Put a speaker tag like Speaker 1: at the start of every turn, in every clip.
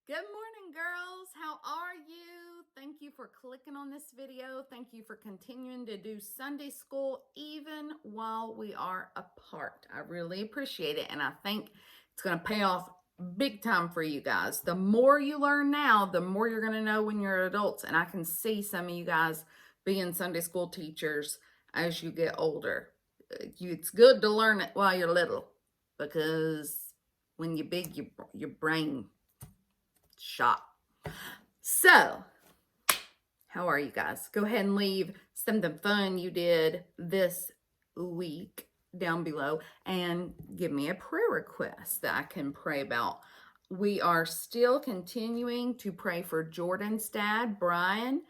Speaker 1: Good morning, girls. How are you? Thank you for clicking on this video. Thank you for continuing to do Sunday school even while we are apart. I really appreciate it, and I think it's going to pay off big time for you guys. The more you learn now, the more you're going to know when you're adults, and I can see some of you guys being Sunday school teachers as you get older. It's good to learn it while you're little, because when you're big, your brain shot. So, how are you guys? Go ahead and leave something fun you did this week down below and give me a prayer request that I can pray about. We are still continuing to pray for Jordan's dad, Brian,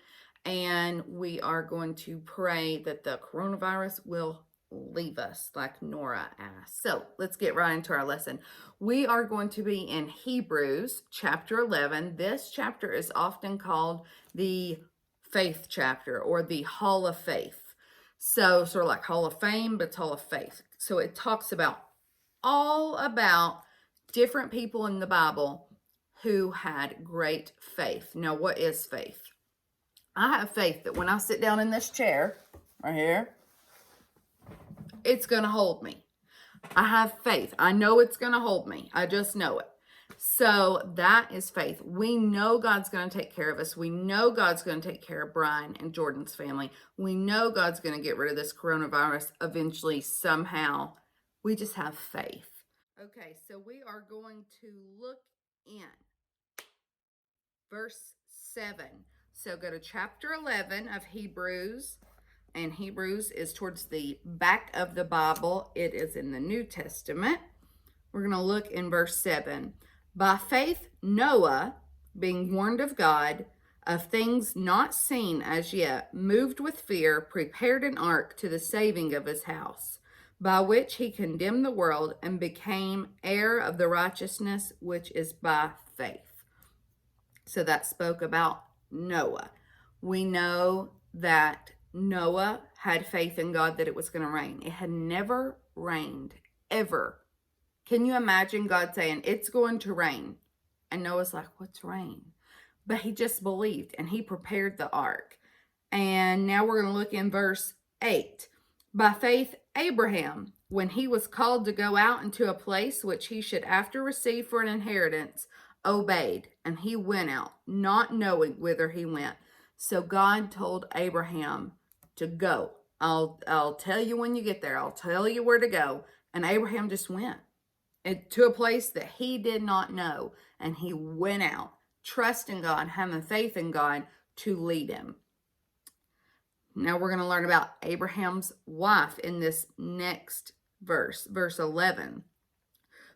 Speaker 1: and we are going to pray that the coronavirus will leave us, like Nora asked. So let's get right into our lesson. We are going to be in Hebrews chapter 11. This chapter is often called the faith chapter or the Hall of Faith. So sort of like Hall of Fame, but it's Hall of Faith. So it talks all about different people in the Bible who had great faith. Now, what is faith? I have faith that when I sit down in this chair right here, it's going to hold me. I have faith. I know it's going to hold me. I just know it. So that is faith. We know God's going to take care of us. We know God's going to take care of Brian and Jordan's family. We know God's going to get rid of this coronavirus eventually, somehow. We just have faith. Okay, so we are going to look in verse 7. So go to chapter 11 of Hebrews. And Hebrews is towards the back of the Bible. It is in the New Testament. We're going to look in verse 7. By faith, Noah, being warned of God, of things not seen as yet, moved with fear, prepared an ark to the saving of his house, by which he condemned the world and became heir of the righteousness which is by faith. So that spoke about Noah. We know that Noah had faith in God that it was going to rain. It had never rained, ever. Can you imagine God saying, it's going to rain? And Noah's like, what's rain? But he just believed, and he prepared the ark. And now we're going to look in verse 8. By faith, Abraham, when he was called to go out into a place which he should after receive for an inheritance, obeyed, and he went out, not knowing whither he went. So God told Abraham to go. I'll tell you when you get there. I'll tell you where to go. And Abraham just went to a place that he did not know. And he went out, trusting God, having faith in God to lead him. Now we're going to learn about Abraham's wife in this next verse, verse 11.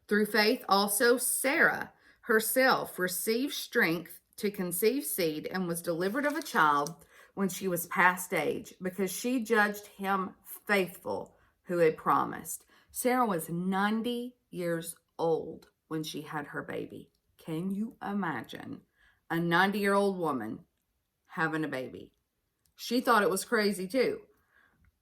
Speaker 1: Through faith also Sarah herself received strength to conceive seed and was delivered of a child when she was past age, because she judged him faithful who had promised. Sarah was 90 years old when she had her baby. Can you imagine a 90-year-old woman having a baby? She thought it was crazy too,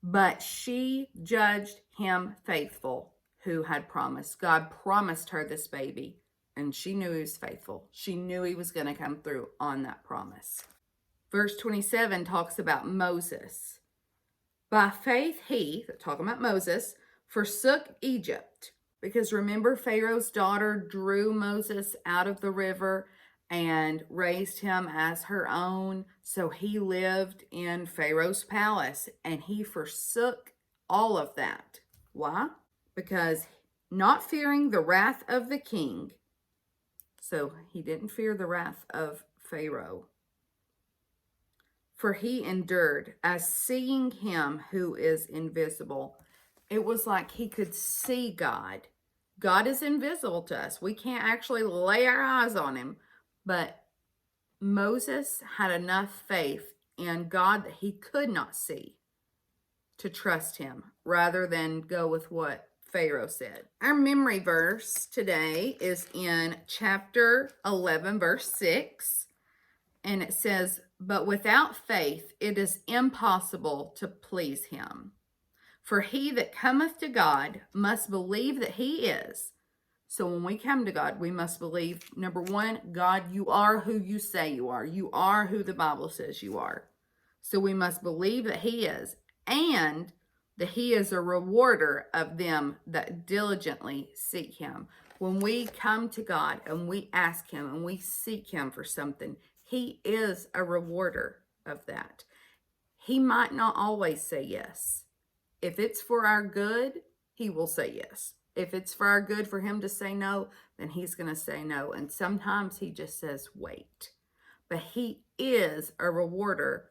Speaker 1: but she judged him faithful who had promised. God promised her this baby, and she knew he was faithful. She knew he was going to come through on that promise. Verse 27 talks about Moses. By faith he, talking about Moses, forsook Egypt. Because remember, Pharaoh's daughter drew Moses out of the river and raised him as her own. So he lived in Pharaoh's palace, and he forsook all of that. Why? Because not fearing the wrath of the king. So he didn't fear the wrath of Pharaoh. For he endured as seeing him who is invisible. It was like he could see God. God is invisible to us. We can't actually lay our eyes on him. But Moses had enough faith in God that he could not see to trust him rather than go with what Pharaoh said. Our memory verse today is in chapter 11, verse 6. And it says, but without faith it is impossible to please him. For he that cometh to God must believe that he is. So when we come to God, we must believe, number one, God, you are who you say you are. You are who the Bible says you are. So we must believe that He is, and that He is a rewarder of them that diligently seek Him. When we come to God and we ask Him and we seek Him for something, He is a rewarder of that. He might not always say yes. If it's for our good, He will say yes. If it's for our good for Him to say no, then He's going to say no. And sometimes He just says, wait. But He is a rewarder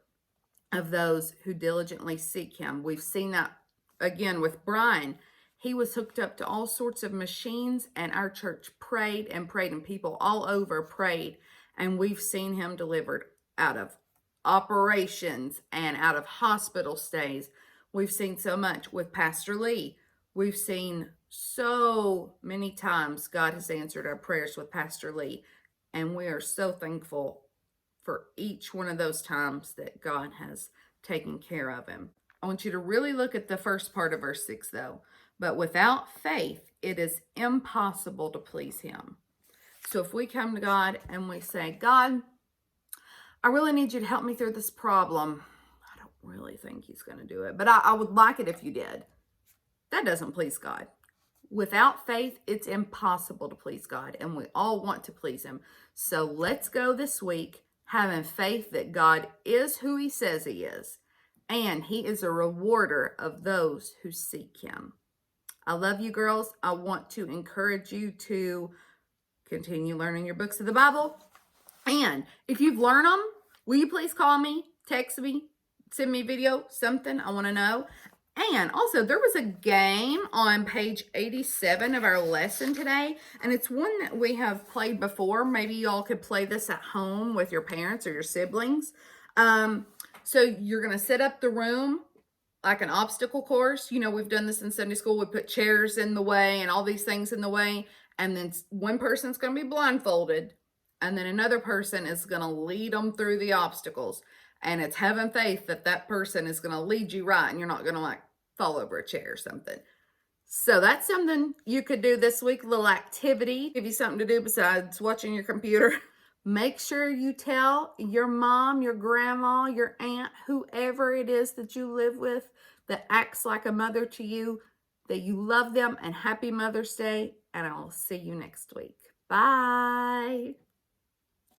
Speaker 1: of those who diligently seek Him. We've seen that again with Brian. He was hooked up to all sorts of machines, and our church prayed and prayed, and people all over prayed. And we've seen him delivered out of operations and out of hospital stays. We've seen so much with Pastor Lee. We've seen so many times God has answered our prayers with Pastor Lee. And we are so thankful for each one of those times that God has taken care of him. I want you to really look at the first part of verse 6 though. But without faith, it is impossible to please Him. So if we come to God and we say, God, I really need you to help me through this problem. I don't really think He's going to do it, but I would like it if you did. That doesn't please God. Without faith, it's impossible to please God, and we all want to please Him. So let's go this week having faith that God is who He says He is, and He is a rewarder of those who seek Him. I love you, girls. I want to encourage you to continue learning your books of the Bible. And if you've learned them, will you please call me, text me, send me a video, something? I want to know. And also, there was a game on page 87 of our lesson today, and it's one that we have played before. Maybe y'all could play this at home with your parents or your siblings. So you're going to set up the room like an obstacle course. You know, we've done this in Sunday school. We put chairs in the way and all these things in the way, and then one person's going to be blindfolded, and then another person is going to lead them through the obstacles. And it's having faith that that person is going to lead you right, and you're not going to like fall over a chair or something. So that's something you could do this week, a little activity, give you something to do besides watching your computer. Make sure you tell your mom, your grandma, your aunt, whoever it is that you live with that acts like a mother to you, that you love them, and happy Mother's Day. And I'll see you next week. Bye.